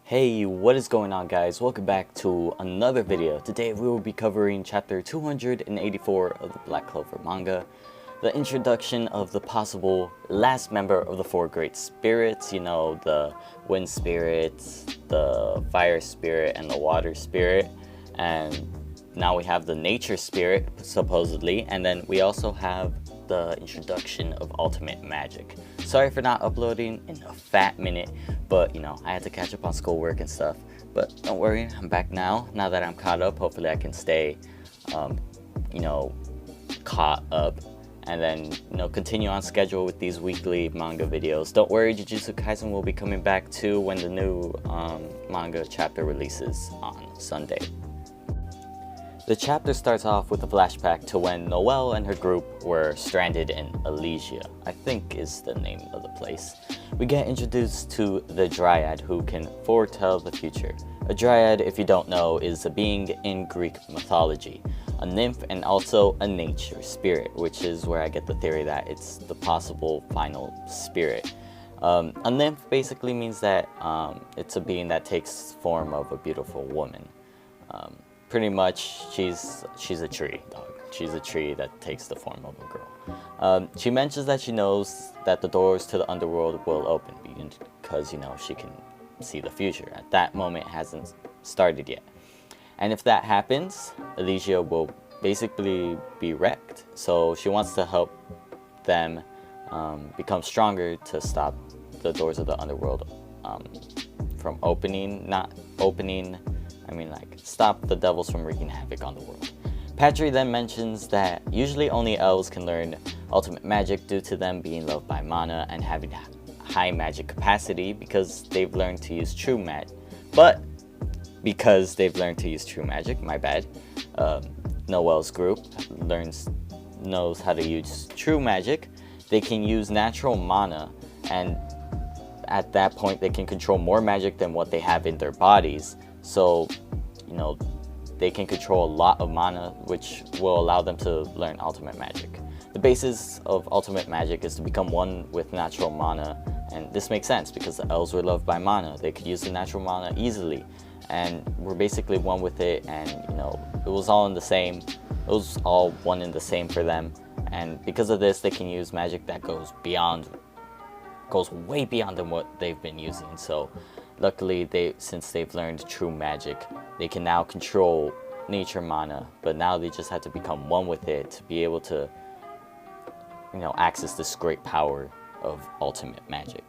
Hey, what is going on, guys? Welcome back to another video. Today we will be covering chapter 284 of the Black Clover manga, the introduction of the possible last member of the four great spirits, you know, the wind spirit, the fire spirit, and the water spirit. And now we have the nature spirit, supposedly, and then we also have the introduction of ultimate magic. Sorry for not uploading in a fat minute, but you know, I had to catch up on schoolwork and stuff. But don't worry, I'm back now that I'm caught up. Hopefully I can stay you know, caught up, and then, you know, continue on schedule with these weekly manga videos. Don't worry, Jujutsu Kaisen will be coming back too when the new manga chapter releases on Sunday. The chapter starts off with a flashback to when Noelle and her group were stranded in Elysia, I think is the name of the place. We get introduced to the Dryad, who can foretell the future. A Dryad, if you don't know, is a being in Greek mythology, a nymph and also a nature spirit, which is where I get the theory that it's the possible final spirit. A nymph basically means that it's a being that takes form of a beautiful woman. Pretty much, she's a tree, dog. She's a tree that takes the form of a girl. She mentions that she knows that the doors to the underworld will open because, you know, she can see the future. At that moment, it hasn't started yet. And if that happens, Elysia will basically be wrecked. So she wants to help them become stronger to stop the doors of the underworld from opening, not opening, I mean, like, stop the devils from wreaking havoc on the world. Patry then mentions that usually only elves can learn ultimate magic due to them being loved by mana and having high magic capacity because they've learned to use true magic. But because they've learned to use true magic, my bad, Noelle's group knows how to use true magic. They can use natural mana, and at that point they can control more magic than what they have in their bodies. So, you know, they can control a lot of mana, which will allow them to learn ultimate magic. The basis of ultimate magic is to become one with natural mana, and this makes sense because the elves were loved by mana. They could use the natural mana easily, and we're basically one with it, and, you know, it was all in the same. It was all one and the same for them, and because of this, they can use magic that goes way beyond than what they've been using. So luckily, since they've learned true magic, they can now control nature mana, but now they just have to become one with it to be able to, you know, access this great power of ultimate magic.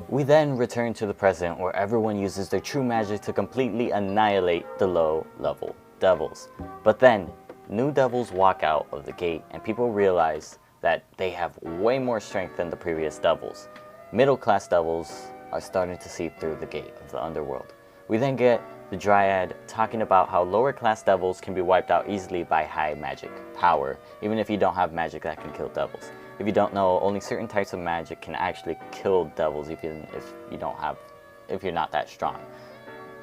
We then return to the present, where everyone uses their true magic to completely annihilate the low-level devils. But then, new devils walk out of the gate, and people realize that they have way more strength than the previous devils. Middle-class devils are starting to see through the gate of the underworld. We then get the Dryad talking about how lower class devils can be wiped out easily by high magic power, even if you don't have magic that can kill devils. If you don't know, only certain types of magic can actually kill devils, even if you're not that strong.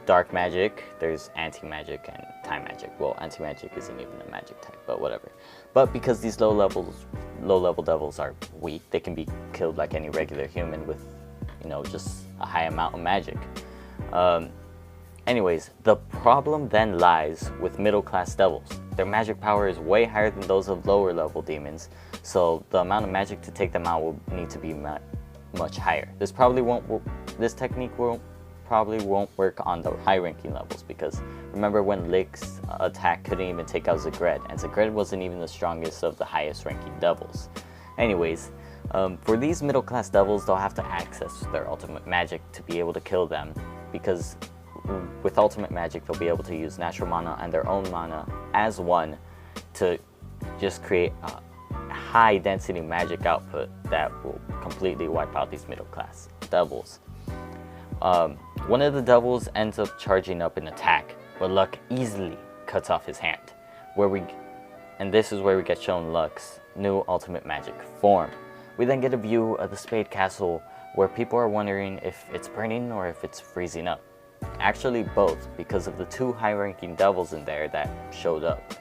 Dark magic, there's anti-magic, and time magic. Well, anti-magic isn't even a magic type, but whatever. But because these low-level devils are weak, they can be killed like any regular human with, you know, just a high amount of magic. Anyways, the problem then lies with middle-class devils. Their magic power is way higher than those of lower-level demons, so the amount of magic to take them out will need to be much higher. This technique probably won't work on the high-ranking levels, because remember when Lick's attack couldn't even take out Zagred, and Zagred wasn't even the strongest of the highest-ranking devils. Anyways, for these middle-class devils, they'll have to access their ultimate magic to be able to kill them, because with ultimate magic, they'll be able to use natural mana and their own mana as one to just create a high-density magic output that will completely wipe out these middle-class devils. One of the devils ends up charging up an attack, but Luck easily cuts off his hand, and this is where we get shown Luck's new ultimate magic form. We then get a view of the Spade Castle, where people are wondering if it's burning or if it's freezing up. Actually both, because of the two high-ranking devils in there that showed up.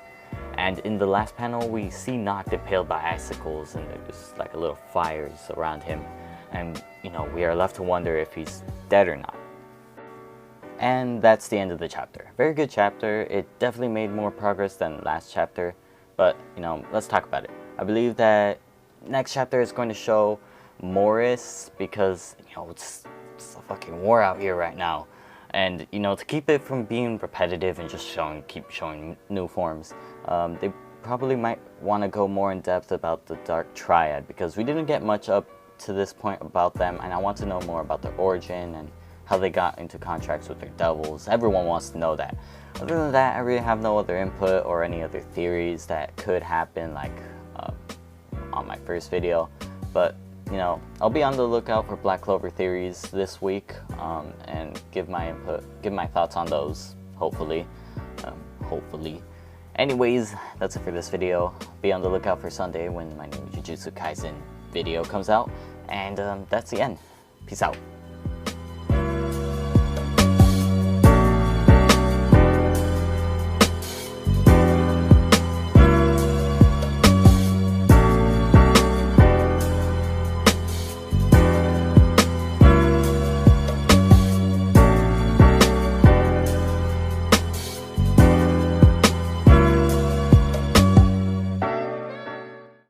And in the last panel, we see Nacht impaled by icicles, and there's like a little fires around him. And, you know, we are left to wonder if he's dead or not. And that's the end of the chapter. Very good chapter. It definitely made more progress than last chapter. But, you know, let's talk about it. I believe that next chapter is going to show Morris because, you know, it's a fucking war out here right now. And, you know, to keep it from being repetitive and just keep showing new forms, they probably might want to go more in depth about the Dark Dryad because we didn't get much up to this point about them, and I want to know more about their origin and how they got into contracts with their devils. Everyone wants to know that. Other than that, I really have no other input or any other theories that could happen, like on my first video. But, you know, I'll be on the lookout for Black Clover theories this week and give my input, give my thoughts on those, hopefully. Anyways, that's it for this video. Be on the lookout for Sunday when my new Jujutsu Kaisen video comes out. And that's the end. Peace out.